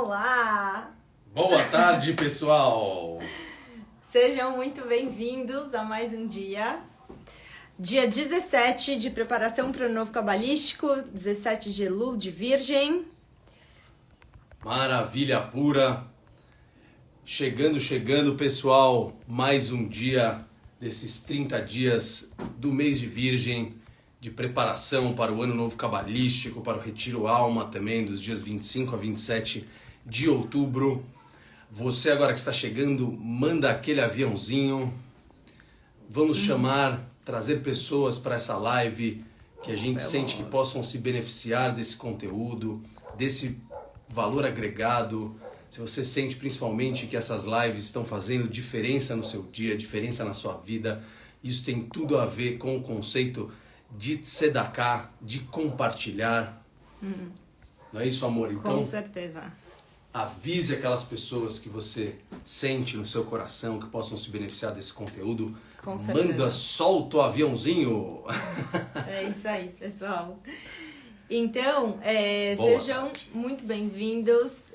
Olá! Boa tarde, pessoal! Sejam muito bem-vindos a mais um dia. Dia 17 de preparação para o novo cabalístico, 17 de Elul de Virgem. Maravilha pura! Chegando, pessoal, mais um dia desses 30 dias do mês de Virgem, de preparação para o Ano Novo Cabalístico, para o Retiro Alma também, dos dias 25 a 27 de outubro. Você agora que está chegando, manda aquele aviãozinho. Vamos trazer pessoas para essa live que a gente sente que possam se beneficiar desse conteúdo, desse valor agregado. Se você sente principalmente que essas lives estão fazendo diferença no seu dia, diferença na sua vida, isso tem tudo a ver com o conceito de tzedakah, de compartilhar. Não é isso, amor? Então, Com certeza. avise aquelas pessoas que você sente no seu coração que possam se beneficiar desse conteúdo. Com certeza. Manda, solta o aviãozinho. É isso aí, pessoal. Então, sejam muito bem-vindos.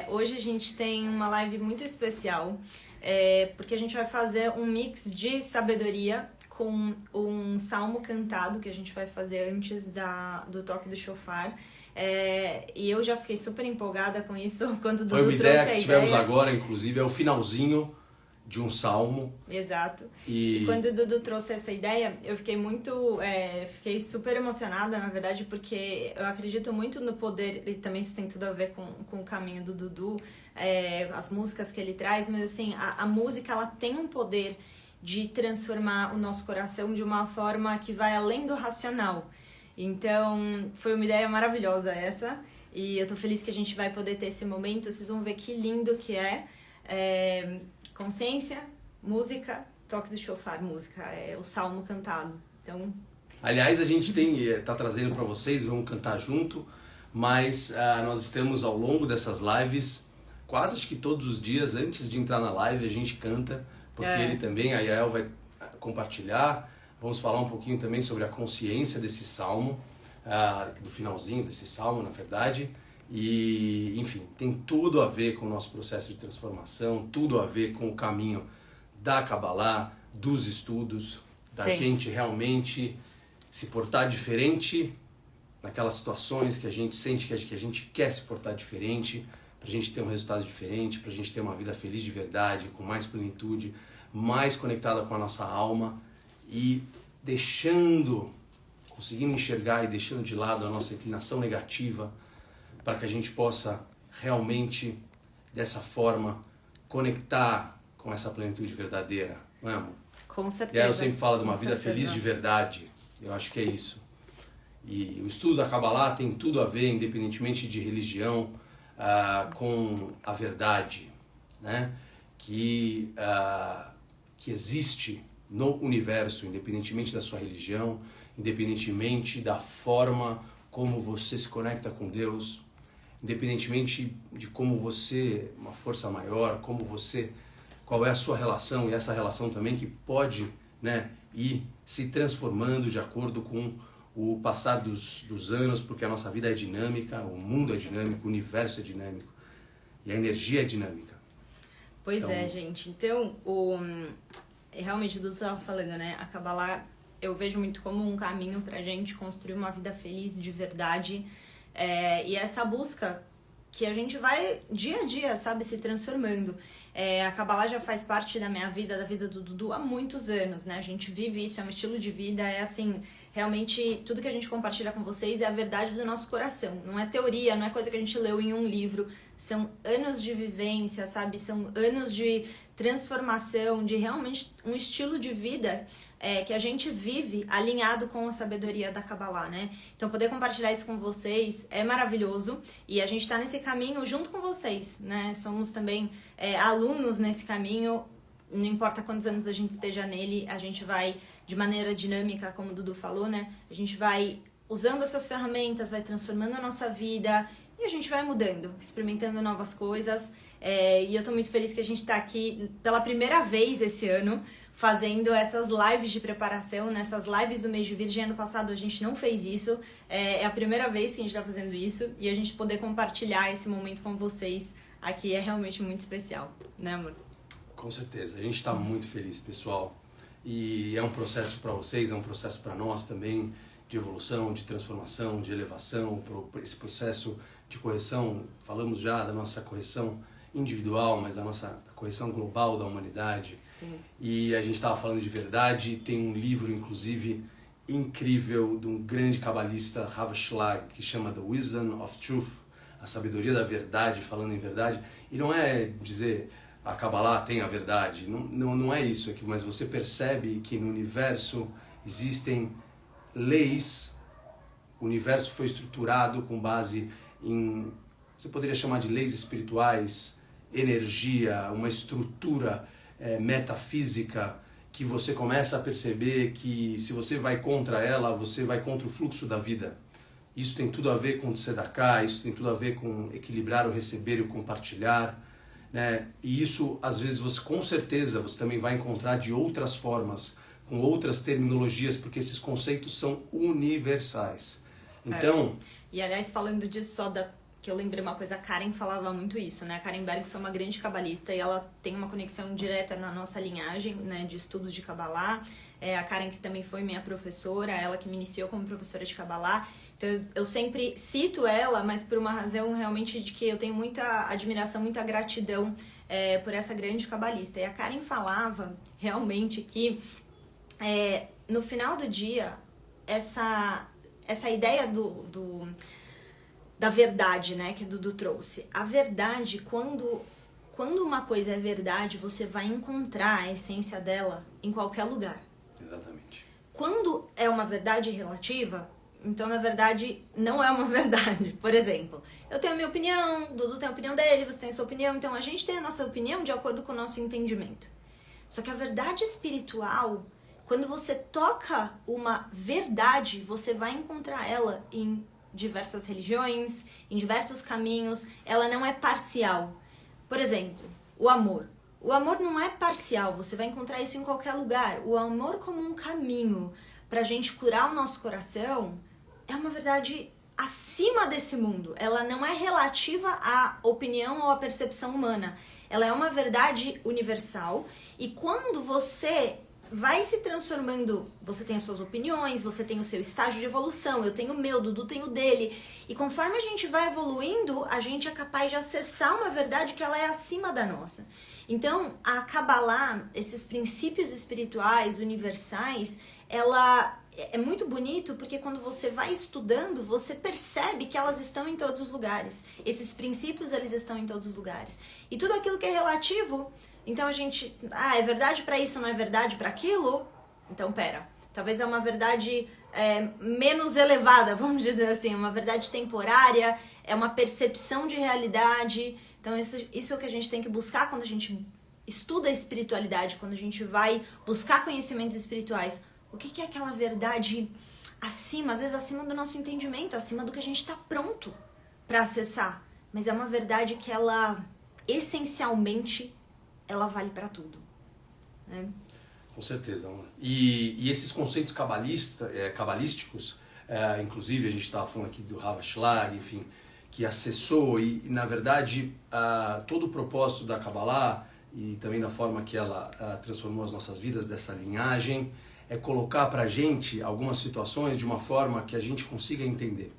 Hoje a gente tem uma live muito especial, porque a gente vai fazer um mix de sabedoria com um salmo cantado que a gente vai fazer antes do toque do shofar. E eu já fiquei super empolgada com isso quando o Dudu Foi uma trouxe a ideia que tivemos agora, inclusive, é o finalzinho de um salmo. Exato. E quando o Dudu trouxe essa ideia, eu fiquei fiquei super emocionada, na verdade, porque eu acredito muito no poder, e também isso tem tudo a ver com o caminho do Dudu, as músicas que ele traz, mas assim, a música, ela tem um poder de transformar o nosso coração de uma forma que vai além do racional. Então, foi uma ideia maravilhosa essa, e eu tô feliz que a gente vai poder ter esse momento. Vocês vão ver que lindo que é. Consciência, música, toque do shofar, música, o salmo cantado. Então, aliás, a gente tá trazendo para vocês, vamos cantar junto, mas nós estamos ao longo dessas lives, quase acho que todos os dias, antes de entrar na live, a gente canta, porque ele também, a Yael vai compartilhar. Vamos falar um pouquinho também sobre a consciência desse salmo, do finalzinho desse salmo, na verdade. E, enfim, tem tudo a ver com o nosso processo de transformação, tudo a ver com o caminho da Kabbalah, dos estudos, da gente realmente se portar diferente naquelas situações que a gente sente que a gente quer se portar diferente, para a gente ter um resultado diferente, para a gente ter uma vida feliz de verdade, com mais plenitude, mais conectada com a nossa alma e conseguindo enxergar e deixando de lado a nossa inclinação negativa, para que a gente possa realmente, dessa forma, conectar com essa plenitude verdadeira, não é, amor? com certeza. E aí eu sempre falo de uma vida feliz de verdade, eu acho que é isso. E o estudo da Kabbalah tem tudo a ver, independentemente de religião, com a verdade, né? Que existe no universo, independentemente da sua religião, independentemente da forma como você se conecta com Deus, independentemente de como você, uma força maior, qual é a sua relação, e essa relação também que pode, né, ir se transformando de acordo com o passar dos anos, porque a nossa vida é dinâmica, o mundo é dinâmico, o universo é dinâmico e a energia é dinâmica. Pois então, gente. Então, realmente o Dudu estava falando, né? A Kabbalah eu vejo muito como um caminho pra gente construir uma vida feliz de verdade. E essa busca que a gente vai dia a dia, sabe, se transformando. A Kabbalah já faz parte da minha vida, da vida do Dudu há muitos anos, né? A gente vive isso, é um estilo de vida, é assim, realmente tudo que a gente compartilha com vocês é a verdade do nosso coração. Não é teoria, não é coisa que a gente leu em um livro. São anos de vivência, sabe? São anos de transformação, de realmente um estilo de vida que a gente vive alinhado com a sabedoria da Kabbalah, né? Então, poder compartilhar isso com vocês é maravilhoso e a gente tá nesse caminho junto com vocês, né? Somos também alunos nesse caminho, não importa quantos anos a gente esteja nele, a gente vai de maneira dinâmica, como o Dudu falou, né? A gente vai usando essas ferramentas, vai transformando a nossa vida e a gente vai mudando, experimentando novas coisas. E eu tô muito feliz que a gente tá aqui pela primeira vez esse ano, fazendo essas lives de preparação, nessas lives do mês de Virgem. Ano passado a gente não fez isso, é a primeira vez que a gente tá fazendo isso, e a gente poder compartilhar esse momento com vocês aqui é realmente muito especial, né, amor? Com certeza, a gente está muito feliz, pessoal, e é um processo para vocês, é um processo para nós também, de evolução, de transformação, de elevação, esse processo de correção. Falamos já da nossa correção individual, mas da nossa correção global da humanidade. Sim. E a gente estava falando de verdade, tem um livro, inclusive, incrível, de um grande cabalista, Rav Shlag, que chama The Wisdom of Truth, a sabedoria da verdade, falando em verdade. E não é dizer, a Kabbalah tem a verdade, não é isso aqui, mas você percebe que no universo existem leis, o universo foi estruturado com base em, você poderia chamar de leis espirituais, energia, uma estrutura metafísica, que você começa a perceber que se você vai contra ela, você vai contra o fluxo da vida. Isso tem tudo a ver com tzedakah, isso tem tudo a ver com equilibrar o receber e o compartilhar, né? E isso, às vezes, você com certeza você também vai encontrar de outras formas, com outras terminologias, porque esses conceitos são universais. Então... E, aliás, falando disso, que eu lembrei uma coisa, a Karen falava muito isso, né? A Karen Berg foi uma grande cabalista e ela tem uma conexão direta na nossa linhagem, né, de estudos de Kabbalah. A Karen, que também foi minha professora, ela que me iniciou como professora de Kabbalah. Então, eu sempre cito ela, mas por uma razão realmente de que eu tenho muita admiração, muita gratidão por essa grande cabalista. E a Karen falava realmente que no final do dia, essa ideia da verdade, né, que o Dudu trouxe. A verdade, quando uma coisa é verdade, você vai encontrar a essência dela em qualquer lugar. Exatamente. Quando é uma verdade relativa, então, na verdade, não é uma verdade. Por exemplo, eu tenho a minha opinião, o Dudu tem a opinião dele, você tem a sua opinião, então a gente tem a nossa opinião de acordo com o nosso entendimento. Só que a verdade espiritual, quando você toca uma verdade, você vai encontrar ela em diversas religiões, em diversos caminhos. Ela não é parcial. Por exemplo, o amor. O amor não é parcial, você vai encontrar isso em qualquer lugar. O amor como um caminho para a gente curar o nosso coração é uma verdade acima desse mundo. Ela não é relativa à opinião ou à percepção humana. Ela é uma verdade universal. E quando você vai se transformando, você tem as suas opiniões, você tem o seu estágio de evolução, eu tenho o meu, Dudu tem o dele, e conforme a gente vai evoluindo, a gente é capaz de acessar uma verdade que ela é acima da nossa. Então, a Kabbalah, esses princípios espirituais universais, ela é muito bonito porque quando você vai estudando, você percebe que elas estão em todos os lugares. Esses princípios, eles estão em todos os lugares. E tudo aquilo que é relativo, então a gente, é verdade para isso, não é verdade para aquilo? Então, pera, talvez é uma verdade menos elevada, vamos dizer assim, uma verdade temporária, é uma percepção de realidade. Então, isso é o que a gente tem que buscar quando a gente estuda a espiritualidade, quando a gente vai buscar conhecimentos espirituais. O que é aquela verdade acima, às vezes acima do nosso entendimento, acima do que a gente está pronto para acessar. Mas é uma verdade que ela, essencialmente, ela vale para tudo, né? Com certeza. E esses conceitos cabalísticos, inclusive a gente estava falando aqui do Rav Shlag, enfim, que acessou e na verdade, todo o propósito da Kabbalah e também da forma que ela transformou as nossas vidas, dessa linhagem, é colocar para a gente algumas situações de uma forma que a gente consiga entender.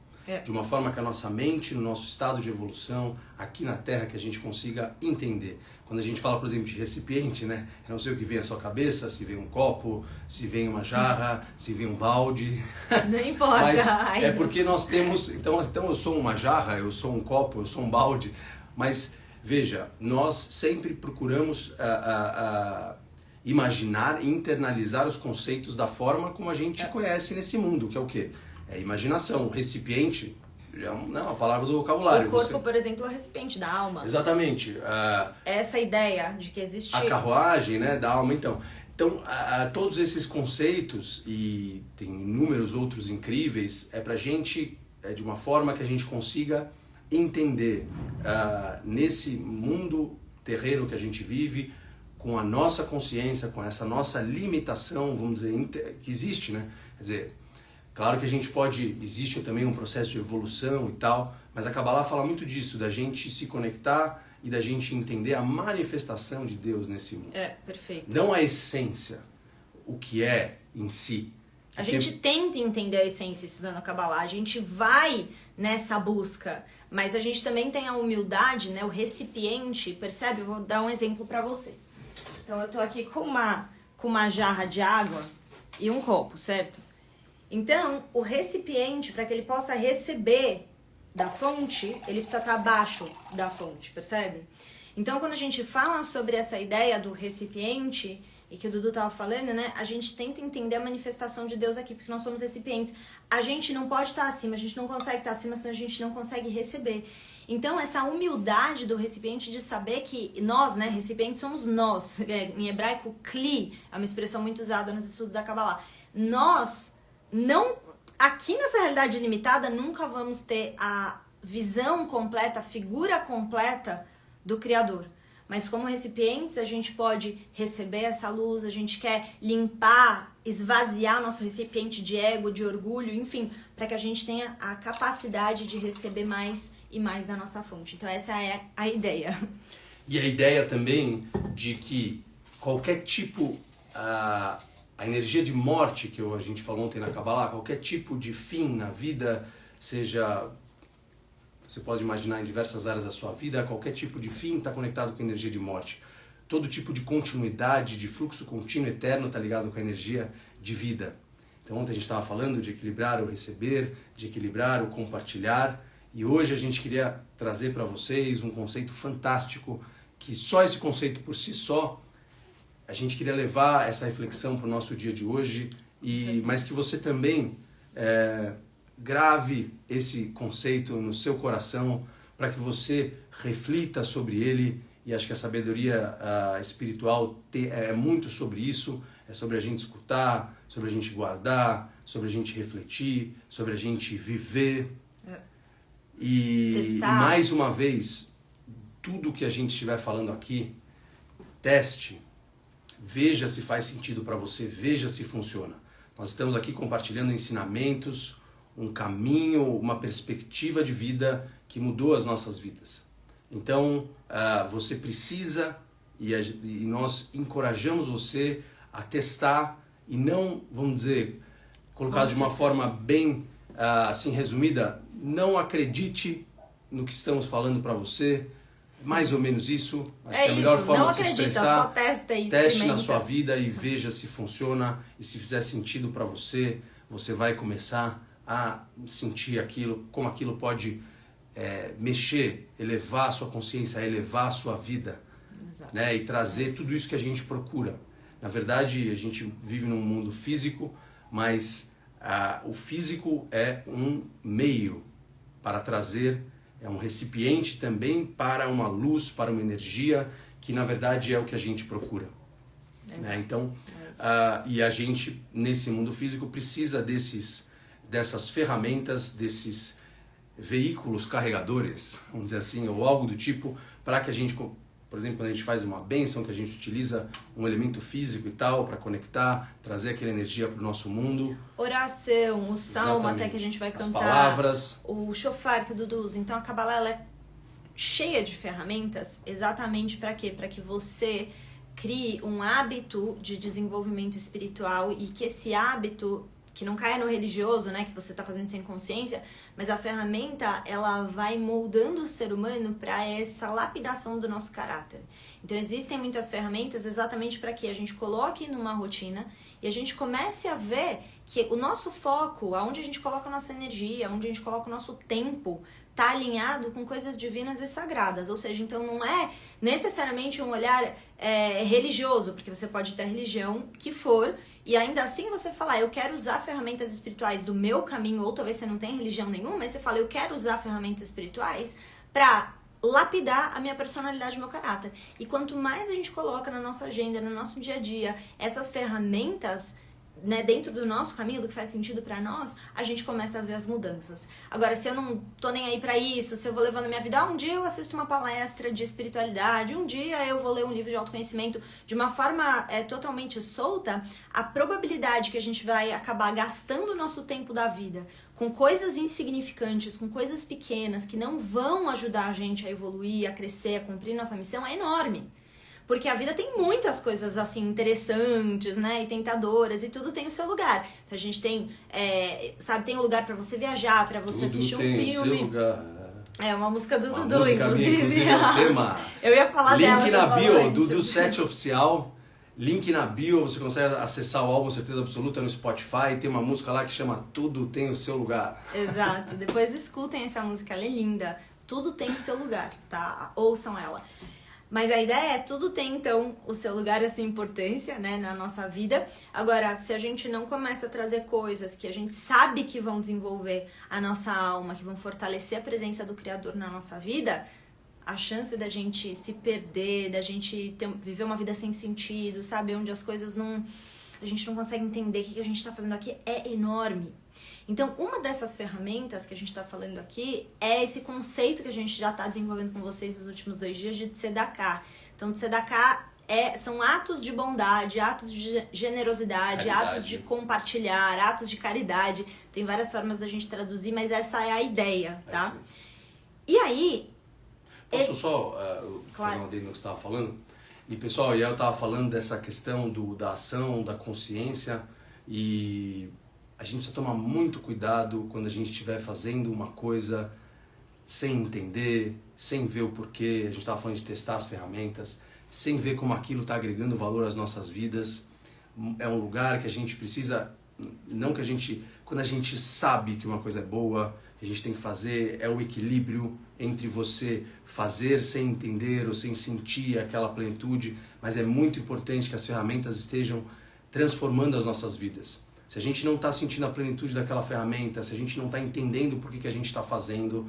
De uma forma que a nossa mente, no nosso estado de evolução, aqui na Terra, que a gente consiga entender. Quando a gente fala, por exemplo, de recipiente, né? Eu não sei o que vem à sua cabeça, se vem um copo, se vem uma jarra, se vem um balde. Não importa. Mas é porque nós temos... Então eu sou uma jarra, eu sou um copo, eu sou um balde. Mas, veja, nós sempre procuramos imaginar e internalizar os conceitos da forma como a gente conhece nesse mundo, que é o quê? É imaginação. Recipiente é uma palavra do vocabulário. O corpo, por exemplo, é o recipiente da alma. Exatamente. Essa ideia de que existe... A carruagem, né, da alma, então. Então, todos esses conceitos, e tem inúmeros outros incríveis, é pra gente, de uma forma que a gente consiga entender nesse mundo terreno que a gente vive, com a nossa consciência, com essa nossa limitação, vamos dizer, que existe, né? Quer dizer, claro que a gente existe também um processo de evolução e tal, mas a Kabbalah fala muito disso, da gente se conectar e da gente entender a manifestação de Deus nesse mundo. Perfeito. Não a essência, o que é em si. A gente tenta entender a essência estudando a Kabbalah, a gente vai nessa busca, mas a gente também tem a humildade, né? O recipiente, percebe? Eu vou dar um exemplo para você. Então eu tô aqui com uma jarra de água e um copo, certo? Então, o recipiente, para que ele possa receber da fonte, ele precisa estar abaixo da fonte, percebe? Então, quando a gente fala sobre essa ideia do recipiente, e que o Dudu tava falando, né? A gente tenta entender a manifestação de Deus aqui, porque nós somos recipientes. A gente não pode estar acima, a gente não consegue estar acima, senão a gente não consegue receber. Então, essa humildade do recipiente de saber que nós, né, recipientes, somos nós. Em hebraico, kli, é uma expressão muito usada nos estudos da Kabbalah. Nós, não, aqui nessa realidade limitada, nunca vamos ter a visão completa, a figura completa do Criador. Mas como recipientes, a gente pode receber essa luz, a gente quer limpar, esvaziar nosso recipiente de ego, de orgulho, enfim, para que a gente tenha a capacidade de receber mais e mais da nossa fonte. Então essa é a ideia. E a ideia também de que qualquer tipo, a energia de morte que a gente falou ontem na Kabbalah, qualquer tipo de fim na vida, seja... Você pode imaginar em diversas áreas da sua vida, qualquer tipo de fim está conectado com a energia de morte. Todo tipo de continuidade, de fluxo contínuo eterno está ligado com a energia de vida. Então ontem a gente estava falando de equilibrar o receber, de equilibrar o compartilhar. E hoje a gente queria trazer para vocês um conceito fantástico, que só esse conceito por si só, a gente queria levar essa reflexão para o nosso dia de hoje, mas que você também... grave esse conceito no seu coração para que você reflita sobre ele, e acho que a sabedoria espiritual é muito sobre isso, é sobre a gente escutar, sobre a gente guardar, sobre a gente refletir, sobre a gente viver. E mais uma vez, tudo que a gente estiver falando aqui, teste, veja se faz sentido para você, veja se funciona. Nós estamos aqui compartilhando ensinamentos, um caminho, uma perspectiva de vida que mudou as nossas vidas. Então, você precisa, e nós encorajamos você a testar e não, vamos dizer, colocado de uma forma bem assim resumida, não acredite no que estamos falando para você, mais ou menos isso. Acho que é a melhor forma de se expressar. Só testa e teste na sua vida e veja se funciona, e se fizer sentido para você, você vai começar a sentir aquilo, como aquilo pode mexer, elevar a sua consciência, elevar a sua vida, né? E trazer tudo isso que a gente procura. Na verdade, a gente vive num mundo físico, mas o físico é um meio para trazer, é um recipiente também para uma luz, para uma energia, que na verdade é o que a gente procura. Né? Então, e a gente, nesse mundo físico, precisa dessas ferramentas, desses veículos carregadores, vamos dizer assim, ou algo do tipo, para que a gente, por exemplo, quando a gente faz uma bênção, que a gente utiliza um elemento físico e tal, para conectar, trazer aquela energia para o nosso mundo. Oração, o salmo até que a gente vai cantar. As palavras. O shofar que o Dudu usa. Então a Kabbalah ela é cheia de ferramentas, exatamente para quê? Para que você crie um hábito de desenvolvimento espiritual e que esse hábito... que não caia no religioso, né, que você está fazendo sem consciência, mas a ferramenta, ela vai moldando o ser humano para essa lapidação do nosso caráter. Então, existem muitas ferramentas exatamente para que a gente coloque numa rotina e a gente comece a ver que o nosso foco, aonde a gente coloca a nossa energia, aonde a gente coloca o nosso tempo, está alinhado com coisas divinas e sagradas. Ou seja, então não é necessariamente um olhar religioso, porque você pode ter a religião que for, e ainda assim você falar, eu quero usar ferramentas espirituais do meu caminho, ou talvez você não tenha religião nenhuma, mas você fala, eu quero usar ferramentas espirituais para lapidar a minha personalidade, o meu caráter. E quanto mais a gente coloca na nossa agenda, no nosso dia a dia, essas ferramentas, né, dentro do nosso caminho, do que faz sentido pra nós, a gente começa a ver as mudanças. Agora, se eu não tô nem aí pra isso, se eu vou levando a minha vida, um dia eu assisto uma palestra de espiritualidade, um dia eu vou ler um livro de autoconhecimento de uma forma totalmente solta, a probabilidade que a gente vai acabar gastando o nosso tempo da vida com coisas insignificantes, com coisas pequenas, que não vão ajudar a gente a evoluir, a crescer, a cumprir nossa missão, é enorme. Porque a vida tem muitas coisas, assim, interessantes, né, e tentadoras, e tudo tem o seu lugar. Então a gente tem, tem um lugar pra você viajar, pra você tudo assistir um tem filme. Seu lugar. É uma música do Uma Dudu, música inclusive. Minha, é o tema. Eu ia falar dela. Link na bio, Dudu 7 Oficial. Link na bio, você consegue acessar o álbum Certeza Absoluta no Spotify. Tem uma música lá que chama Tudo Tem o Seu Lugar. Exato. Depois escutem essa música, ela é linda. Tudo tem o seu lugar, tá? Ouçam ela. Mas a ideia é, tudo tem, então, o seu lugar e a sua importância, né, na nossa vida. Agora, se a gente não começa a trazer coisas que a gente sabe que vão desenvolver a nossa alma, que vão fortalecer a presença do Criador na nossa vida, a chance da gente se perder, da gente viver uma vida sem sentido, sabe? Onde as coisas não... a gente não consegue entender o que a gente está fazendo aqui, é enorme. Então, uma dessas ferramentas que a gente está falando aqui é esse conceito que a gente já está desenvolvendo com vocês nos últimos 2 dias de Tzedakah. Então, Tzedakah são atos de bondade, atos de generosidade, atos de compartilhar, atos de caridade. Tem várias formas da gente traduzir, mas essa é a ideia, tá? E aí... Posso só fazer uma adendo no que você estava falando? E, pessoal, eu estava falando dessa questão da ação, da consciência, e... a gente precisa tomar muito cuidado quando a gente estiver fazendo uma coisa sem entender, sem ver o porquê. A gente estava falando de testar as ferramentas, sem ver como aquilo está agregando valor às nossas vidas. É um lugar que a gente precisa, não que a gente, quando a gente sabe que uma coisa é boa, que a gente tem que fazer, é o equilíbrio entre você fazer sem entender ou sem sentir aquela plenitude, mas é muito importante que as ferramentas estejam transformando as nossas vidas. Se a gente não está sentindo a plenitude daquela ferramenta, se a gente não está entendendo por que a gente está fazendo...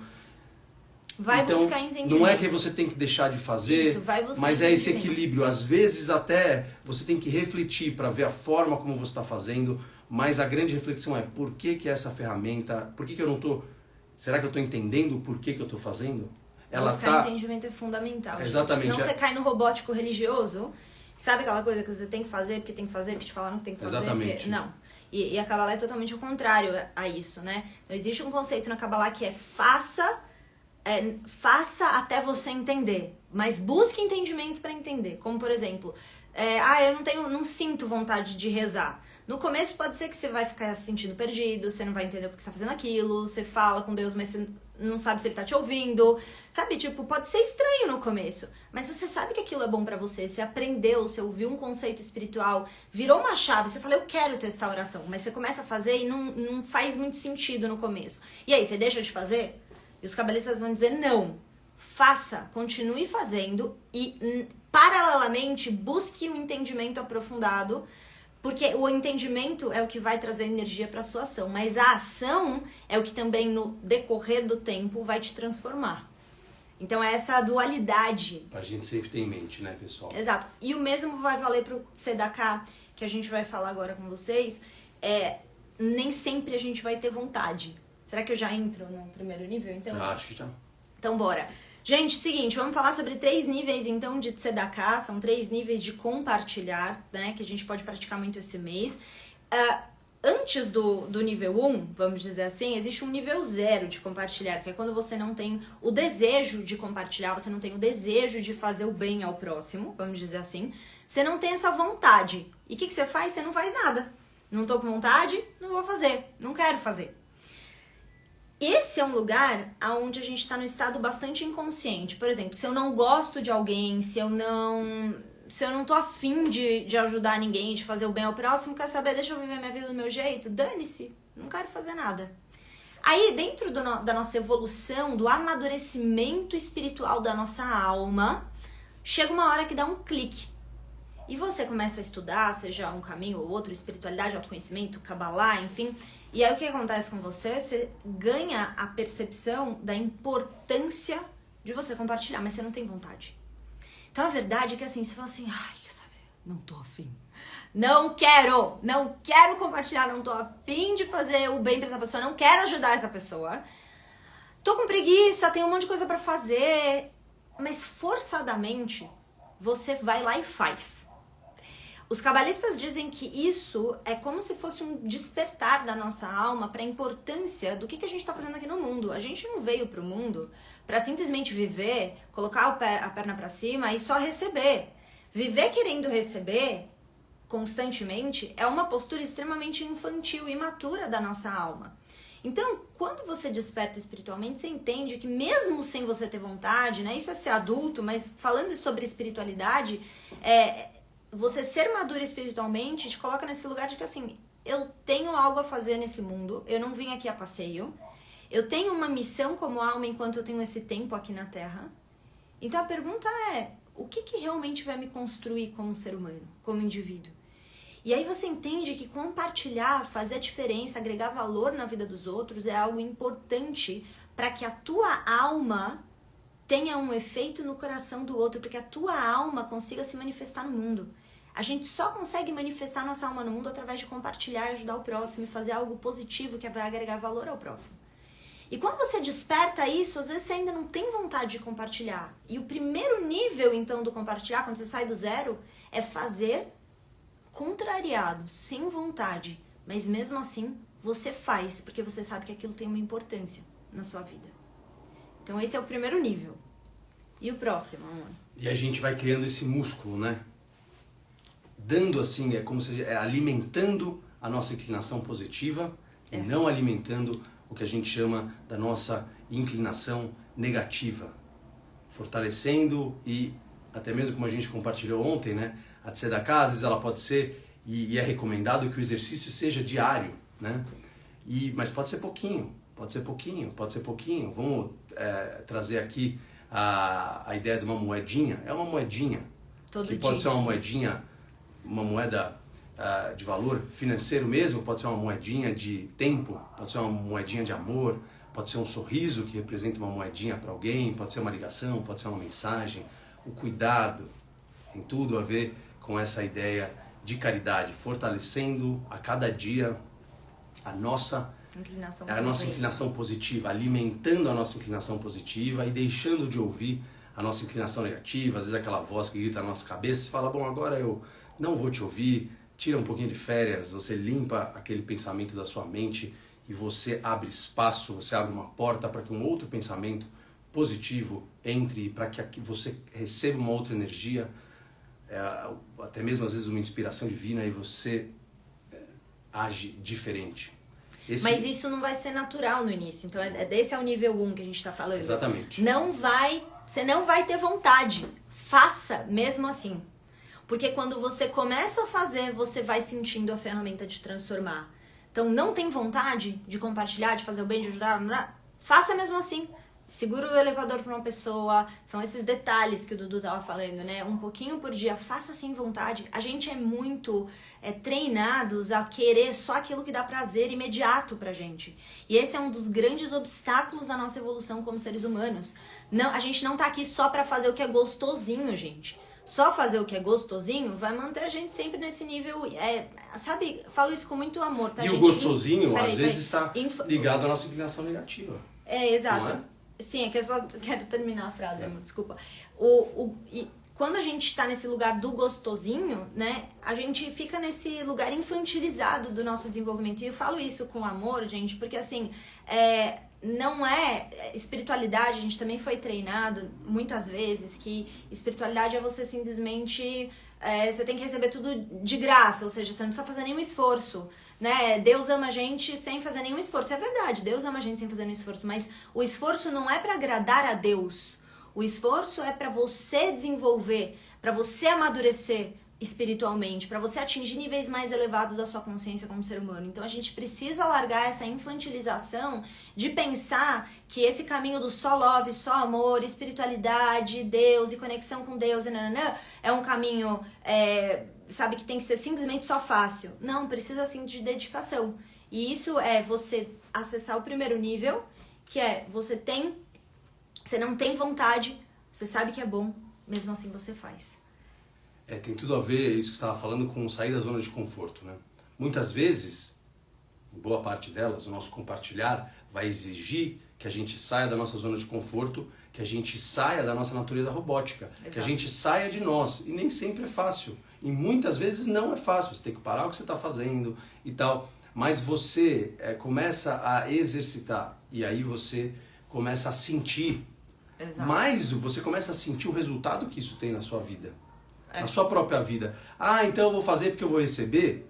Vai então, buscar entendimento. Não é que você tem que deixar de fazer, isso, vai buscar mas é esse equilíbrio. Às vezes até você tem que refletir para ver a forma como você está fazendo, mas a grande reflexão é por que essa ferramenta, por que eu não estou... Será que eu estou entendendo o porquê que eu estou fazendo? Buscar entendimento é fundamental. Exatamente. Senão você cai no robótico religioso, sabe aquela coisa que você tem que fazer porque tem que fazer, porque te falaram que tem que fazer? Exatamente. Porque... Não. E a Kabbalah é totalmente o contrário a isso, né? Então existe um conceito na Kabbalah que é faça até você entender, mas busque entendimento para entender. Como, por exemplo, eu não sinto vontade de rezar. No começo pode ser que você vai ficar se sentindo perdido, você não vai entender porque você tá fazendo aquilo, você fala com Deus, mas você não sabe se ele tá te ouvindo, sabe? Tipo, pode ser estranho no começo, mas você sabe que aquilo é bom pra você, você aprendeu, você ouviu um conceito espiritual, virou uma chave, você fala, eu quero testar a oração, mas você começa a fazer e não faz muito sentido no começo. E aí, você deixa de fazer? E os cabalistas vão dizer, não, faça, continue fazendo e, paralelamente, busque um entendimento aprofundado, porque o entendimento é o que vai trazer energia para sua ação, mas a ação é o que também no decorrer do tempo vai te transformar. Então é essa dualidade. A gente sempre tem em mente, né, pessoal? Exato. E o mesmo vai valer pro Tzedakah, que a gente vai falar agora com vocês. Nem sempre a gente vai ter vontade. Será que eu já entro no primeiro nível, então? Já, acho que já. Então bora. Gente, seguinte, vamos falar sobre 3 níveis, então, de Tzedakah. São 3 níveis de compartilhar, né? Que a gente pode praticar muito esse mês. Antes do nível 1, vamos dizer assim, existe um nível 0 de compartilhar, que é quando você não tem o desejo de compartilhar, você não tem o desejo de fazer o bem ao próximo, vamos dizer assim. Você não tem essa vontade. E o que você faz? Você não faz nada. Não tô com vontade, não vou fazer, não quero fazer. Esse é um lugar onde a gente está no estado bastante inconsciente. Por exemplo, se eu não gosto de alguém, se eu não tô afim de ajudar ninguém, de fazer o bem ao próximo, quer saber, deixa eu viver minha vida do meu jeito? Dane-se, não quero fazer nada. Aí, dentro da nossa evolução, do amadurecimento espiritual da nossa alma, chega uma hora que dá um clique. E você começa a estudar, seja um caminho ou outro, espiritualidade, autoconhecimento, Kabbalah, enfim. E aí o que acontece com você? Você ganha a percepção da importância de você compartilhar, mas você não tem vontade. Então a verdade é que assim, você fala assim, ai, quer saber? Não tô afim. Não quero compartilhar, não tô afim de fazer o bem pra essa pessoa, não quero ajudar essa pessoa. Tô com preguiça, tenho um monte de coisa pra fazer. Mas forçadamente, você vai lá e faz. Os cabalistas dizem que isso é como se fosse um despertar da nossa alma para a importância do que a gente está fazendo aqui no mundo. A gente não veio para o mundo para simplesmente viver, colocar a perna para cima e só receber. Viver querendo receber constantemente é uma postura extremamente infantil e imatura da nossa alma. Então, quando você desperta espiritualmente, você entende que mesmo sem você ter vontade, né? Isso é ser adulto, mas falando sobre espiritualidade, você ser maduro espiritualmente te coloca nesse lugar de que assim, eu tenho algo a fazer nesse mundo, eu não vim aqui a passeio, eu tenho uma missão como alma enquanto eu tenho esse tempo aqui na Terra. Então a pergunta é, o que realmente vai me construir como ser humano, como indivíduo? E aí você entende que compartilhar, fazer a diferença, agregar valor na vida dos outros é algo importante para que a tua alma tenha um efeito no coração do outro, porque a tua alma consiga se manifestar no mundo. A gente só consegue manifestar nossa alma no mundo através de compartilhar, ajudar o próximo e fazer algo positivo que vai agregar valor ao próximo. E quando você desperta isso, às vezes você ainda não tem vontade de compartilhar. E o primeiro nível, então, do compartilhar, quando você sai do zero, é fazer contrariado, sem vontade. Mas mesmo assim, você faz, porque você sabe que aquilo tem uma importância na sua vida. Então esse é o primeiro nível. E o próximo, amor? E a gente vai criando esse músculo, né? Dando assim, é como se alimentando a nossa inclinação positiva e não alimentando o que a gente chama da nossa inclinação negativa. Fortalecendo e até mesmo como a gente compartilhou ontem, né? A tzedakah, às vezes ela pode ser, e é recomendado que o exercício seja diário, né? Mas pode ser pouquinho. Vamos trazer aqui a ideia de uma moedinha. É uma moedinha. Todo que dia. Pode ser uma moedinha, uma moeda de valor financeiro mesmo, pode ser uma moedinha de tempo, pode ser uma moedinha de amor, pode ser um sorriso que representa uma moedinha para alguém, pode ser uma ligação, pode ser uma mensagem. O cuidado tem tudo a ver com essa ideia de caridade, fortalecendo a cada dia a nossa inclinação positiva, alimentando a nossa inclinação positiva e deixando de ouvir a nossa inclinação negativa, às vezes aquela voz que grita na nossa cabeça e fala, bom, agora eu não vou te ouvir, tira um pouquinho de férias, você limpa aquele pensamento da sua mente e você abre espaço, você abre uma porta para que um outro pensamento positivo entre, para que você receba uma outra energia, até mesmo às vezes uma inspiração divina e você age diferente. Mas isso não vai ser natural no início. Então, desse é o nível 1 que a gente está falando. Exatamente. Você não vai ter vontade. Faça mesmo assim. Porque quando você começa a fazer, você vai sentindo a ferramenta de transformar. Então, não tem vontade de compartilhar, de fazer o bem, de ajudar? Faça mesmo assim. Segura o elevador para uma pessoa, são esses detalhes que o Dudu tava falando, né? Um pouquinho por dia, faça sem vontade. A gente é muito treinados a querer só aquilo que dá prazer imediato pra gente. E esse é um dos grandes obstáculos da nossa evolução como seres humanos. Não, a gente não tá aqui só pra fazer o que é gostosinho, gente. Só fazer o que é gostosinho vai manter a gente sempre nesse nível, sabe? Falo isso com muito amor, tá, gente? E o gostosinho, às vezes, está ligado à nossa inclinação negativa. Exato. Não é? Sim, é que eu só quero terminar a frase, amor, desculpa. Quando a gente tá nesse lugar do gostosinho, né, a gente fica nesse lugar infantilizado do nosso desenvolvimento. E eu falo isso com amor, gente, porque assim, não é espiritualidade, a gente também foi treinado muitas vezes que espiritualidade é você simplesmente você tem que receber tudo de graça, ou seja, você não precisa fazer nenhum esforço, né? Deus ama a gente sem fazer nenhum esforço. É verdade, Deus ama a gente sem fazer nenhum esforço, mas o esforço não é para agradar a Deus. O esforço é para você desenvolver, para você amadurecer espiritualmente, para você atingir níveis mais elevados da sua consciência como ser humano. Então a gente precisa largar essa infantilização de pensar que esse caminho do só love, só amor, espiritualidade, Deus e conexão com Deus é um caminho, sabe, que tem que ser simplesmente só fácil. Não, precisa sim de dedicação. E isso é você acessar o primeiro nível, que é você não tem vontade, você sabe que é bom, mesmo assim você faz. Tem tudo a ver, isso que você estava falando, com sair da zona de conforto, né? Muitas vezes, em boa parte delas, o nosso compartilhar vai exigir que a gente saia da nossa zona de conforto, que a gente saia da nossa natureza robótica, Exato. que a gente saia de nós. E nem sempre é fácil. E muitas vezes não é fácil. Você tem que parar o que você está fazendo e tal. Mas você começa a exercitar. E aí você começa a sentir. Exato. Mas você começa a sentir o resultado que isso tem na sua vida. Na sua própria vida. Então eu vou fazer porque eu vou receber.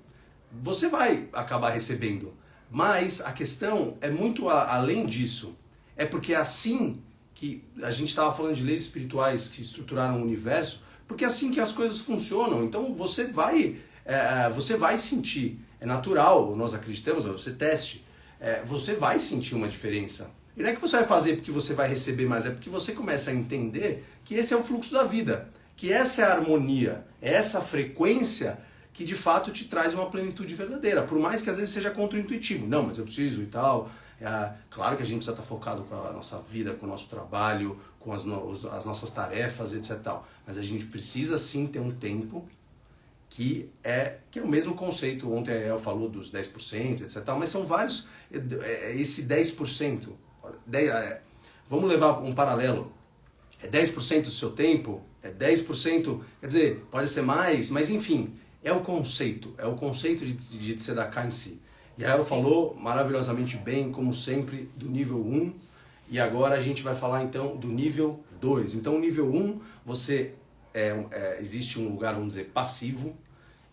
Você vai acabar recebendo. Mas a questão é muito além disso. É porque é assim que a gente estava falando de leis espirituais que estruturaram o universo, porque é assim que as coisas funcionam. Então você vai sentir. É natural, nós acreditamos, você teste. Você vai sentir uma diferença. E não é que você vai fazer porque você vai receber mais, é porque você começa a entender que esse é o fluxo da vida. Que essa é a harmonia, é essa frequência que de fato te traz uma plenitude verdadeira, por mais que às vezes seja contra-intuitivo. Não, mas eu preciso e tal. Claro que a gente precisa estar focado com a nossa vida, com o nosso trabalho, com as nossas tarefas, etc. Tal. Mas a gente precisa sim ter um tempo que é o mesmo conceito. Ontem a El falou dos 10%, etc. Tal, mas são vários. Esse 10%, vamos levar um paralelo. É 10% do seu tempo, é 10%, quer dizer, pode ser mais, mas enfim, é o conceito de tzedakah em si. E a ela falou maravilhosamente bem, como sempre, do nível 1, e agora a gente vai falar então do nível 2. Então o nível 1, existe um lugar, vamos dizer, passivo,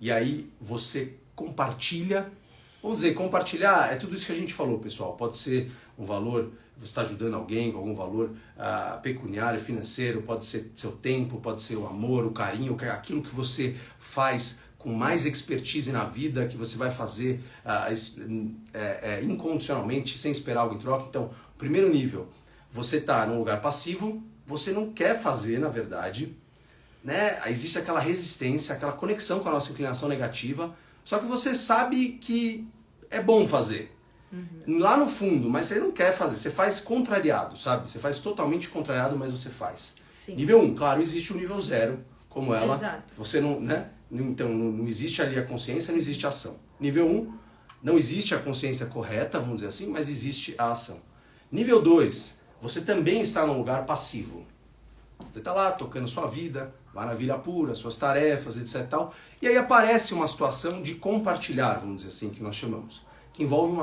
e aí você compartilha. Vamos dizer, compartilhar é tudo isso que a gente falou, pessoal. Pode ser um valor, você está ajudando alguém com algum valor pecuniário, financeiro, pode ser seu tempo, pode ser o amor, o carinho, aquilo que você faz com mais expertise na vida, que você vai fazer incondicionalmente, sem esperar algo em troca. Então, primeiro nível, você está num lugar passivo, você não quer fazer, na verdade, né? Existe aquela resistência, aquela conexão com a nossa inclinação negativa, só que você sabe que é bom fazer. Lá no fundo, mas você não quer fazer, você faz contrariado, sabe? Você faz totalmente contrariado, mas você faz. Sim. Nível 1, claro, existe o nível 0, como ela. Exato. Você não, né? Então, não existe ali a consciência, não existe a ação. Nível 1, não existe a consciência correta, vamos dizer assim, mas existe a ação. Nível 2, você também está num lugar passivo. Você está lá tocando sua vida, maravilha pura, suas tarefas, etc. Tal, e aí aparece uma situação de compartilhar, vamos dizer assim, que nós chamamos. Que envolve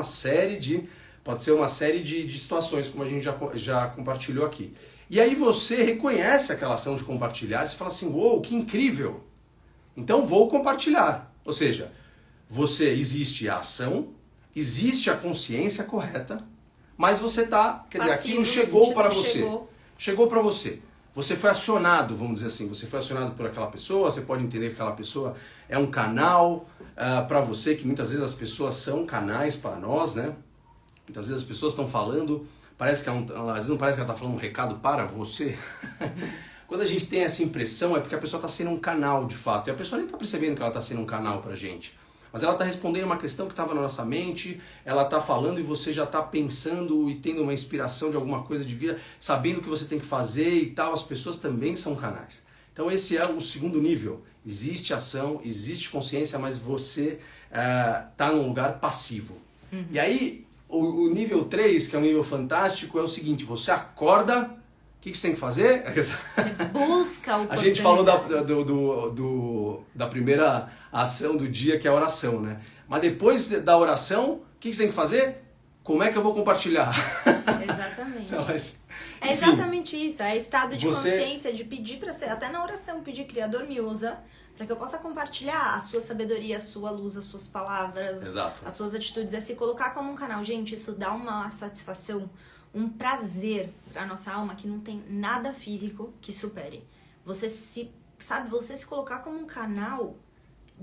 pode ser uma série de situações, como a gente já compartilhou aqui. E aí você reconhece aquela ação de compartilhar e você fala assim, uou, que incrível! Então vou compartilhar. Ou seja, existe a ação, existe a consciência correta, mas você está, quer dizer, aquilo chegou para você. Chegou para você. Você foi acionado, vamos dizer assim, você foi acionado por aquela pessoa, você pode entender que aquela pessoa é um canal para você, que muitas vezes as pessoas são canais para nós, né? Muitas vezes as pessoas estão falando, às vezes não parece que ela está falando um recado para você. Quando a gente tem essa impressão é porque a pessoa está sendo um canal de fato, e a pessoa nem está percebendo que ela está sendo um canal para a gente. Mas ela está respondendo uma questão que estava na nossa mente, ela está falando e você já está pensando e tendo uma inspiração de alguma coisa de vida, sabendo o que você tem que fazer e tal, as pessoas também são canais. Então esse é o segundo nível. Existe ação, existe consciência, mas você está num lugar passivo. E aí, o nível 3, que é um nível fantástico, é o seguinte, você acorda, o que você tem que fazer? Busca o A gente falou da primeira ação do dia, que é a oração, né? Mas depois da oração, o que você tem que fazer? Como é que eu vou compartilhar? Exatamente. Não, mas, é exatamente isso. É estado de você... consciência, de pedir para ser, até na oração, pedir, Criador, me usa, para que eu possa compartilhar a sua sabedoria, a sua luz, as suas palavras, Exato. as suas atitudes. É se colocar como um canal. Gente, isso dá uma satisfação, um prazer para nossa alma que não tem nada físico que supere. Você se colocar como um canal,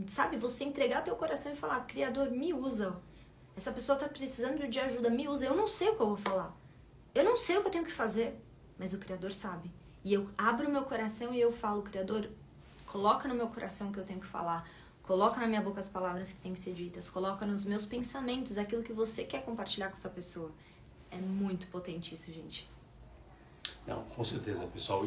sabe? Você entregar teu coração e falar, Criador, me usa. Essa pessoa tá precisando de ajuda, me usa. Eu não sei o que eu vou falar. Eu não sei o que eu tenho que fazer, mas o Criador sabe. E eu abro o meu coração e eu falo, Criador, coloca no meu coração o que eu tenho que falar. Coloca na minha boca as palavras que têm que ser ditas. Coloca nos meus pensamentos aquilo que você quer compartilhar com essa pessoa. É muito potente isso, gente. Não, com certeza, pessoal.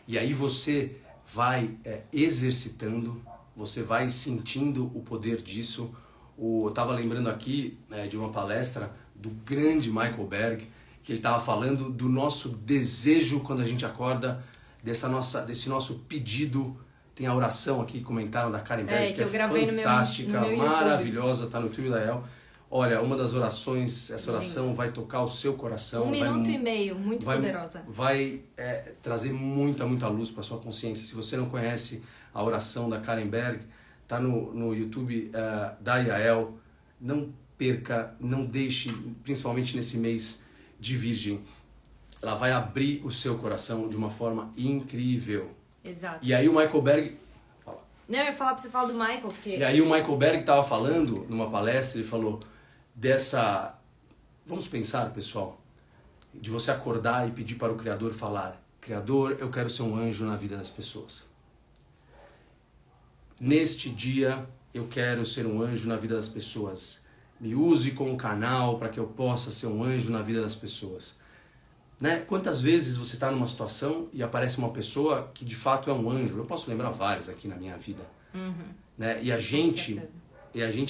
E aí você vai exercitando, você vai sentindo o poder disso. Eu estava lembrando aqui de uma palestra do grande Michael Berg, que ele estava falando do nosso desejo quando a gente acorda, desse nosso pedido. Tem a oração aqui, comentaram da Karen Berg, que eu gravei fantástica, no meu maravilhosa, está no YouTube da El. Olha, uma das orações, essa oração vai tocar o seu coração. 1 minuto e meio, muito poderosa. Vai trazer muita, muita luz para sua consciência. Se você não conhece a oração da Karen Berg, tá no YouTube da Yael. Não perca, não deixe, principalmente nesse mês de Virgem. Ela vai abrir o seu coração de uma forma incrível. Exato. E aí o Michael Berg... Fala. Não, eu ia falar pra você falar do Michael, porque... E aí o Michael Berg estava falando numa palestra, ele falou dessa... Vamos pensar, pessoal, de você acordar e pedir para o Criador falar: Criador, eu quero ser um anjo na vida das pessoas. Neste dia, eu quero ser um anjo na vida das pessoas. Me use como canal para que eu possa ser um anjo na vida das pessoas. Né? Quantas vezes você está numa situação e aparece uma pessoa que de fato é um anjo? Eu posso lembrar várias aqui na minha vida. Né? E a gente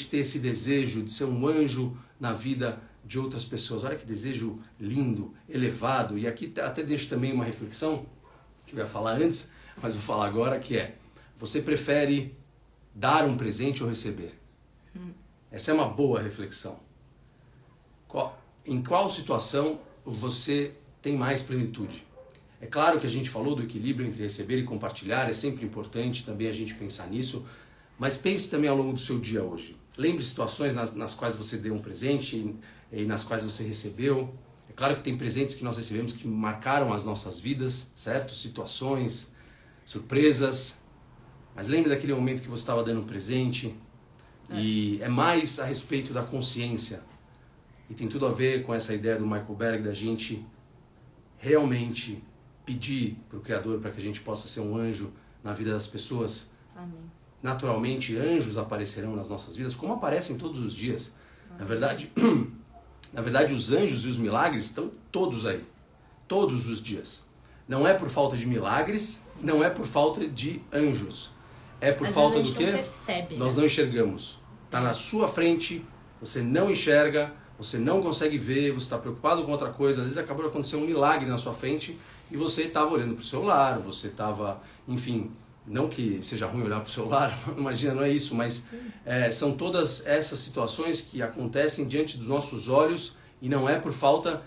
ter esse desejo de ser um anjo na vida de outras pessoas. Olha que desejo lindo, elevado. E aqui até deixo também uma reflexão, que eu ia falar antes, mas vou falar agora, que é: você prefere dar um presente ou receber? Essa é uma boa reflexão. Em qual situação você tem mais plenitude? É claro que a gente falou do equilíbrio entre receber e compartilhar, é sempre importante também a gente pensar nisso, mas pense também ao longo do seu dia hoje. Lembre situações nas quais você deu um presente e nas quais você recebeu. É claro que tem presentes que nós recebemos que marcaram as nossas vidas, certo? Situações, surpresas. Mas lembre daquele momento que você estava dando um presente. E é mais a respeito da consciência. E tem tudo a ver com essa ideia do Michael Berg, da gente realmente pedir para o Criador para que a gente possa ser um anjo na vida das pessoas. Amém. Naturalmente, anjos aparecerão nas nossas vidas, como aparecem todos os dias. Na verdade, os anjos e os milagres estão todos aí, todos os dias. Não é por falta de milagres, não é por falta de anjos. É por falta do quê? Nós não enxergamos. Está na sua frente, você não enxerga, você não consegue ver, você está preocupado com outra coisa. Às vezes acabou de acontecer um milagre na sua frente e você estava olhando para o celular, você estava, enfim... Não que seja ruim olhar para o celular, imagina, não é isso, mas são todas essas situações que acontecem diante dos nossos olhos e não é por falta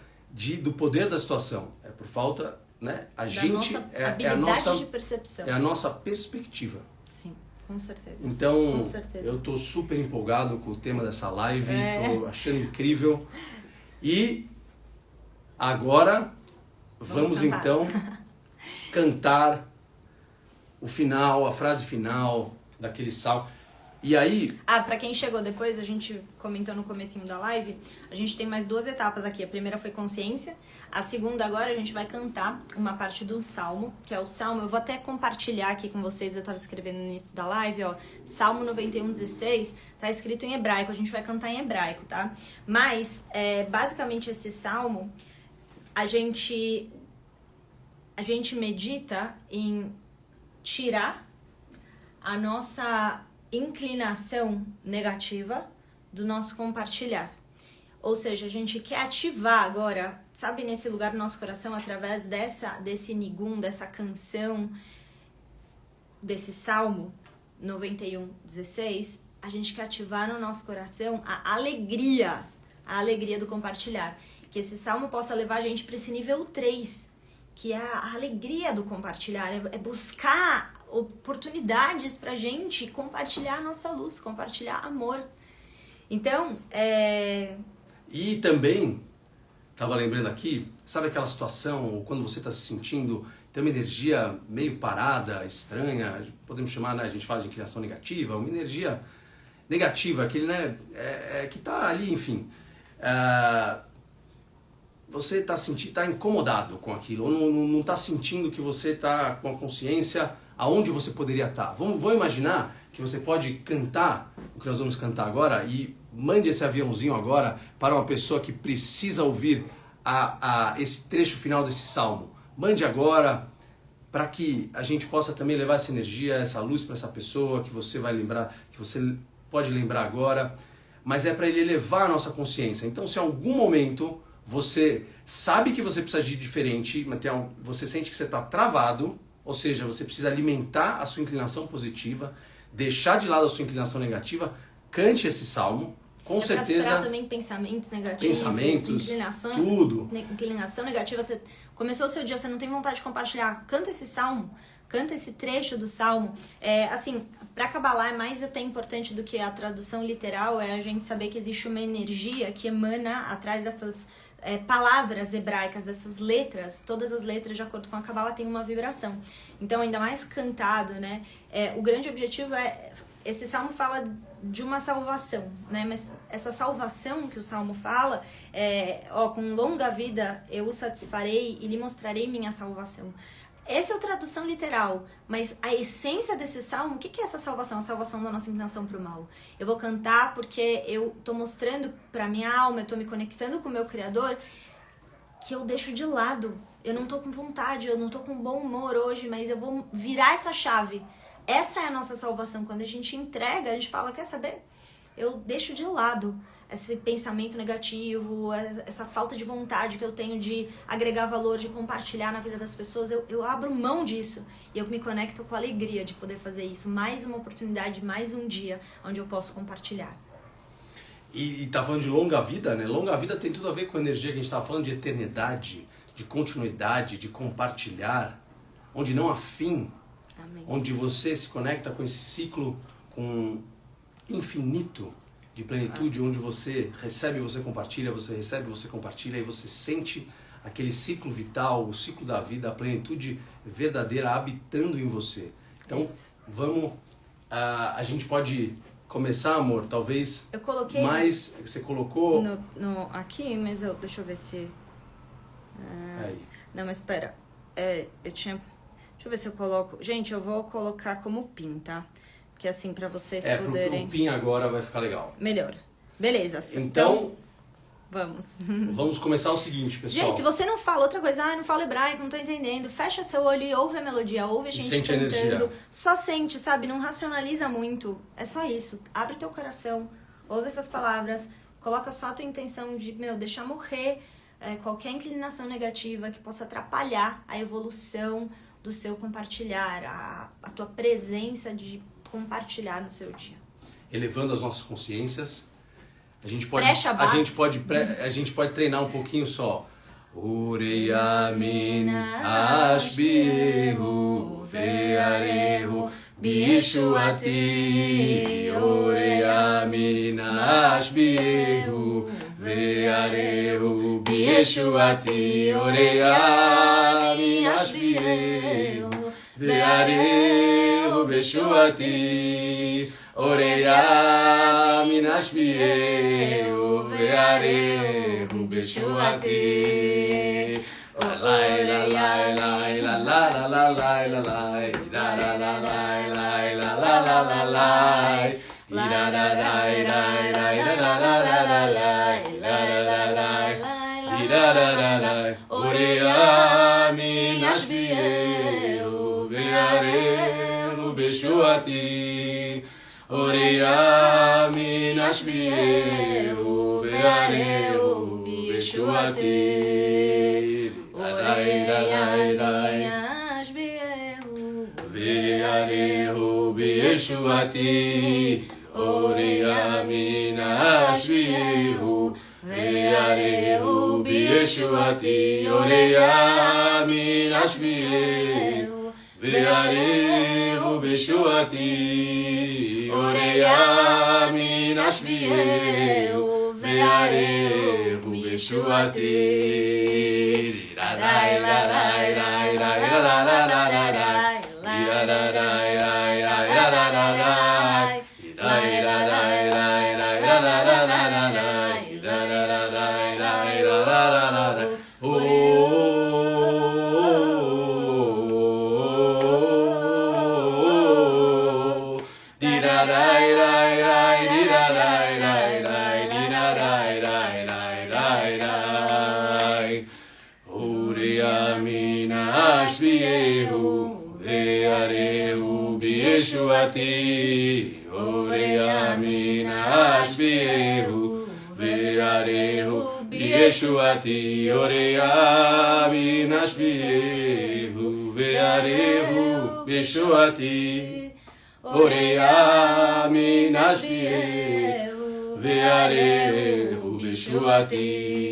do poder da situação, é por falta, né? Habilidade de percepção. É a nossa perspectiva. Sim, com certeza. Então, com certeza. Eu estou super empolgado com o tema dessa live, estou achando incrível. E agora vamos então cantar o final, a frase final daquele salmo. E aí... pra quem chegou depois, a gente comentou no comecinho da live, a gente tem mais 2 etapas aqui. A primeira foi consciência, a segunda agora a gente vai cantar uma parte do salmo, que é o salmo, eu vou até compartilhar aqui com vocês, eu estava escrevendo no início da live, ó, Salmo 91:16, tá escrito em hebraico, a gente vai cantar em hebraico, tá? Mas, basicamente esse salmo, a gente medita em tirar a nossa inclinação negativa do nosso compartilhar. Ou seja, a gente quer ativar agora, sabe, nesse lugar do nosso coração, através desse nigum, dessa canção, desse Salmo 91:16, a gente quer ativar no nosso coração a alegria do compartilhar. Que esse Salmo possa levar a gente para esse nível 3, que é a alegria do compartilhar, é buscar oportunidades pra gente compartilhar a nossa luz, compartilhar amor. Então, E também, estava lembrando aqui, sabe aquela situação, quando você está se sentindo, tem uma energia meio parada, estranha, podemos chamar, né, a gente fala de inclinação negativa, uma energia negativa, aquele, né, que está ali, enfim... Você está incomodado com aquilo, ou não está sentindo que você está com a consciência aonde você poderia estar. Vamos imaginar que você pode cantar o que nós vamos cantar agora e mande esse aviãozinho agora para uma pessoa que precisa ouvir esse trecho final desse salmo. Mande agora para que a gente possa também levar essa energia, essa luz para essa pessoa que você vai lembrar, que você pode lembrar agora, mas é para ele elevar a nossa consciência. Então, se em algum momento você sabe que você precisa de diferente, mas você sente que você está travado, ou seja, você precisa alimentar a sua inclinação positiva, deixar de lado a sua inclinação negativa, cante esse salmo. Com certeza. Pra também pensamentos negativos, inclinações, tudo. Inclinação negativa. Você começou o seu dia, você não tem vontade de compartilhar. Canta esse salmo, canta esse trecho do salmo. Assim, pra Kabbalah é mais até importante do que a tradução literal, é a gente saber que existe uma energia que emana atrás dessas palavras hebraicas, dessas letras. Todas as letras, de acordo com a Kabbalah, têm uma vibração. Então, ainda mais cantado, né? O grande objetivo esse salmo fala de uma salvação, né? Mas essa salvação que o salmo fala com longa vida eu o satisfarei e lhe mostrarei minha salvação. Essa é a tradução literal, mas a essência desse salmo, o que é essa salvação? A salvação da nossa inclinação para o mal. Eu vou cantar porque eu tô mostrando para minha alma, eu tô me conectando com o meu Criador, que eu deixo de lado. Eu não tô com vontade, eu não tô com bom humor hoje, mas eu vou virar essa chave. Essa é a nossa salvação. Quando a gente entrega, a gente fala, quer saber? Eu deixo de lado esse pensamento negativo, essa falta de vontade que eu tenho de agregar valor, de compartilhar na vida das pessoas. Eu abro mão disso e eu me conecto com a alegria de poder fazer isso. Mais uma oportunidade, mais um dia onde eu posso compartilhar. E tá falando de longa vida, né? Longa vida tem tudo a ver com a energia que a gente tá falando de eternidade, de continuidade, de compartilhar, onde não há fim. Amém. Onde você se conecta com esse ciclo com infinito de plenitude, onde você recebe, você compartilha, você recebe, você compartilha, e você sente aquele ciclo vital, o ciclo da vida, a plenitude verdadeira habitando em você. Então, vamos, a gente pode começar, amor, talvez. Eu coloquei mais, você colocou aqui, mas deixa eu ver se aí. Não, mas espera. Deixa eu ver se eu coloco. Gente, eu vou colocar como pin, tá? Porque assim, pra vocês poderem... pro pin agora vai ficar legal. Melhor. Beleza. Então vamos. Vamos começar o seguinte, pessoal. Gente, se você não fala outra coisa, eu não falo hebraico, não tô entendendo, fecha seu olho e ouve a melodia, ouve a gente sente cantando. a energia. Só sente, sabe? Não racionaliza muito. É só isso. Abre teu coração, ouve essas palavras, coloca só a tua intenção de, deixar morrer qualquer inclinação negativa que possa atrapalhar a evolução do seu compartilhar, a tua presença de compartilhar no seu dia. Elevando as nossas consciências. A gente pode treinar um pouquinho só. Ureyamin ashbihu ve'arehu bishuati. Ureyamin ashbihu ve'arehu bishuati. Ureyamin ashbihu ve'arehu bishuati. Oreia minashbieu vearehu beshuati. Lai la lai lai la la la la lai la lai la la la lai lai la la la la lai la la la lai lai lai la la la la la lai la la la lai la la la lai. Oreia minashbieu vearehu beshuati. Oreia minashbieu ve'arehu beshuati. Oreia minashbieu ve'arehu beshuati. Oreia minashbieu ve'arehu beshuati. Oreia minashbieu ve'arehu beshuati. Oreia minashbieu ve'arehu beshuati. La la la la la la la la la la la la la Ureia minashbieu Ve'arehu bi'eshuati, Oreya minashbiehu. Ve'arehu bi'eshuati, Oreya minashbiehu. Ve'arehu bi'eshuati, Oreya minashbiehu. Ve'arehu bi'eshuati.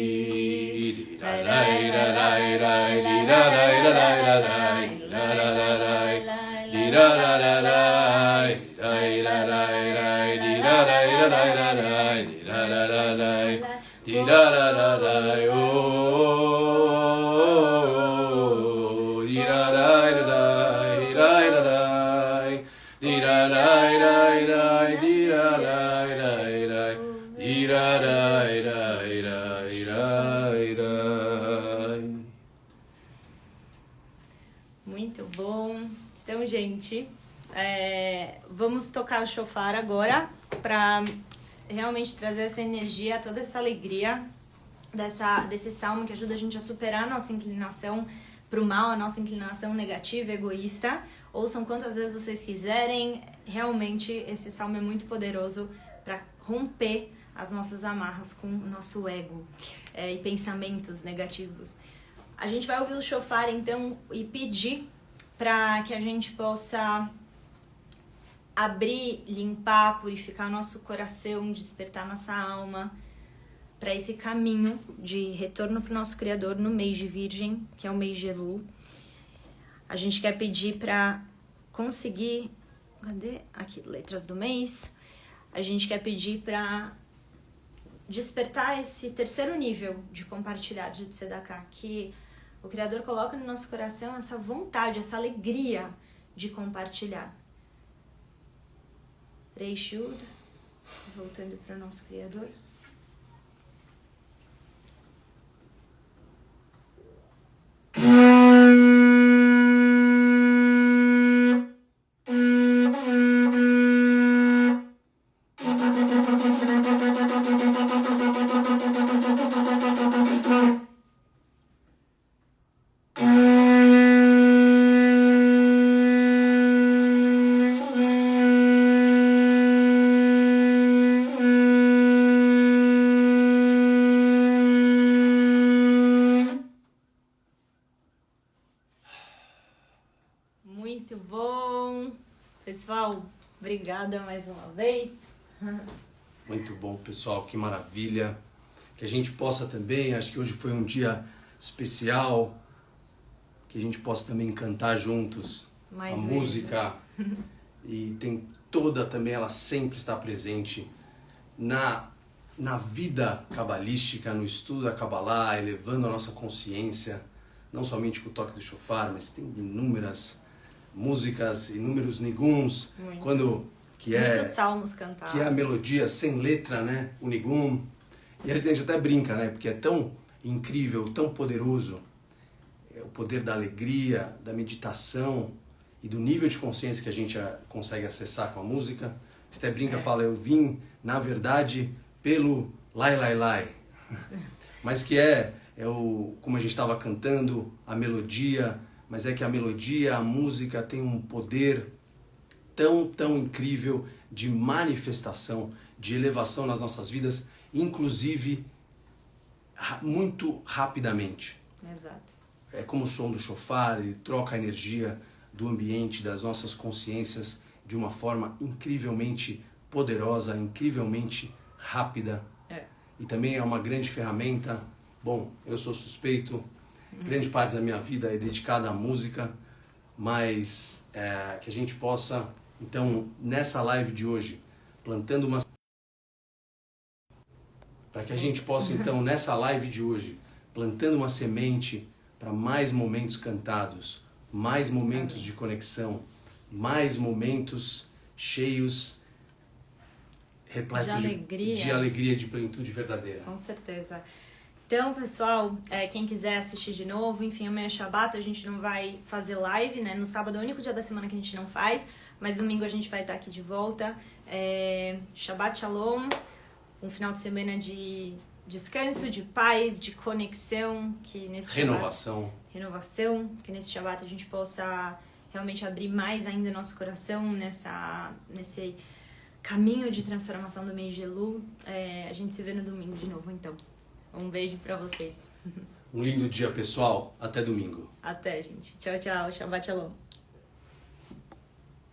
Muito bom. Então, gente, vamos tocar o shofar agora para realmente trazer essa energia, toda essa alegria desse salmo que ajuda a gente a superar a nossa inclinação para o mal, a nossa inclinação negativa, egoísta. Ouçam quantas vezes vocês quiserem. Realmente, esse salmo é muito poderoso para romper as nossas amarras com o nosso ego e pensamentos negativos. A gente vai ouvir o shofar, então, e pedir para que a gente possa abrir, limpar, purificar nosso coração, despertar nossa alma para esse caminho de retorno para o nosso Criador no mês de Virgem, que é o mês de Elul. A gente quer pedir para conseguir... Cadê? Aqui, letras do mês. A gente quer pedir para despertar esse terceiro nível de compartilhar de tzedakah, que o Criador coloca no nosso coração essa vontade, essa alegria de compartilhar. Reishud, voltando para o nosso Criador. Muito bom. Pessoal, obrigada mais uma vez. Muito bom, pessoal, que maravilha. Que a gente possa também, acho que hoje foi um dia especial, que a gente possa também cantar juntos Mais a vezes. música. E tem toda também, ela sempre está presente na vida cabalística, no estudo da Kabbalah, elevando a nossa consciência, não somente com o toque do shofar, mas tem inúmeras músicas, inúmeros niguns, Muitos salmos cantados. que é a melodia sem letra, né? O nigum. E a gente até brinca, né? Porque é tão incrível, tão poderoso, o poder da alegria, da meditação e do nível de consciência que a gente consegue acessar com a música. A gente até brinca, fala, eu vim, na verdade, pelo Lai Lai Lai. Mas que como a gente estava cantando, a melodia, mas é que a melodia, a música tem um poder tão, tão incrível de manifestação, de elevação nas nossas vidas, inclusive muito rapidamente. Exato. É como o som do shofar, ele troca a energia do ambiente, das nossas consciências de uma forma incrivelmente poderosa, incrivelmente rápida. E também é uma grande ferramenta. Bom, eu sou suspeito, grande parte da minha vida é dedicada à música, mas que a gente possa, então, nessa live de hoje, para que a gente possa, então, nessa live de hoje, plantando uma semente para mais momentos cantados, mais momentos de conexão, mais momentos cheios, repletos de alegria, de plenitude verdadeira. Com certeza. Então, pessoal, quem quiser assistir de novo, enfim, amanhã é Shabbat, a gente não vai fazer live, né? No sábado é o único dia da semana que a gente não faz, mas domingo a gente vai estar aqui de volta. Shabbat Shalom, um final de semana de descanso, de paz, de conexão, que nesse renovação, que nesse Shabbat a gente possa realmente abrir mais ainda nosso coração nesse caminho de transformação do mês de Elul. A gente se vê no domingo de novo, então. Um beijo pra vocês. Um lindo dia, pessoal. Até domingo. Até, gente. Tchau, tchau. Shabbat shalom.